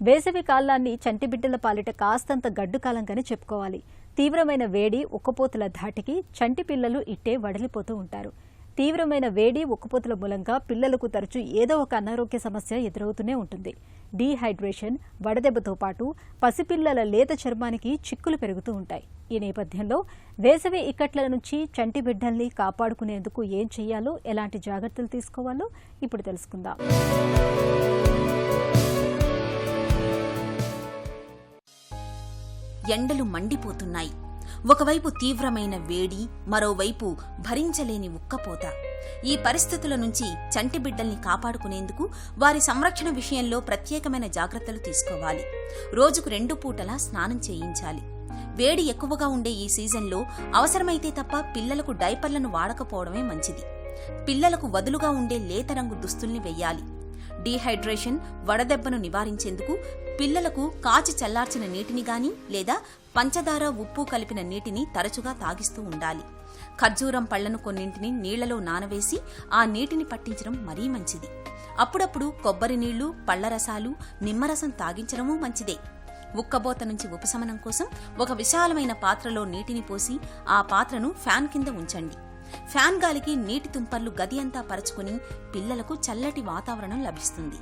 వేసవి కాలాన్ని చంటిబిడ్డల పాలిట కాస్తంత గడ్డు కాలంగానే చెప్పుకోవాలి. తీవ్రమైన వేడి, ఉక్కపోతల ధాటికి చంటి పిల్లలు ఇట్టే వడలిపోతూ ఉంటారు. తీవ్రమైన వేడి, ఉక్కపోతల మూలంగా పిల్లలకు తరచూ ఏదో ఒక అనారోగ్య సమస్య ఎదురవుతూనే ఉంటుంది. డీహైడ్రేషన్, వడదెబ్బతో పాటు పసిపిల్లల లేత చర్మానికి చిక్కులు పెరుగుతూ ఉంటాయి. ఈ నేపథ్యంలో వేసవి ఇక్కట్ల నుంచి చంటి బిడ్డల్ని కాపాడుకునేందుకు ఏం చేయాలో, ఎలాంటి జాగ్రత్తలు తీసుకోవాలో ఇప్పుడు తెలుసుకుందాం. ఎండలు మండిపోతున్నాయి. ఒకవైపు తీవ్రమైన వేడి, మరోవైపు భరించలేని ఉక్కపోత. ఈ పరిస్థితుల నుంచి చంటి బిడ్డల్ని కాపాడుకునేందుకు వారి సంరక్షణ విషయంలో ప్రత్యేకమైన జాగ్రత్తలు తీసుకోవాలి. రోజుకు 2 పూటలా స్నానం చేయించాలి. వేడి ఎక్కువగా ఉండే ఈ సీజన్లో అవసరమైతే తప్ప పిల్లలకు డైపర్లను వాడకపోవడమే మంచిది. పిల్లలకు వదులుగా ఉండే లేత రంగు దుస్తుల్ని వెయ్యాలి. డీహైడ్రేషన్, వడదెబ్బను నివారించేందుకు పిల్లలకు కాచి చల్లార్చిన నీటిని గాని లేదా పంచదార, ఉప్పు కలిపిన నీటిని తరచుగా తాగిస్తూ ఉండాలి. ఖర్జూరం పళ్లను కొన్నింటిని నీళ్లలో నానవేసి ఆ నీటిని పట్టించడం మరీ మంచిది. అప్పుడప్పుడు కొబ్బరి నీళ్లు, పళ్లరసాలు, నిమ్మరసం తాగించడమూ మంచిదే. ఉక్కబోత నుంచి ఉపశమనం కోసం ఒక విశాలమైన పాత్రలో నీటిని పోసి ఆ పాత్రను ఫ్యాన్ కింద ఉంచండి. ఫ్యాన్ గాలికి నీటి తుంపర్లు గది అంతా పరచుకుని పిల్లలకు చల్లటి వాతావరణం లభిస్తుంది.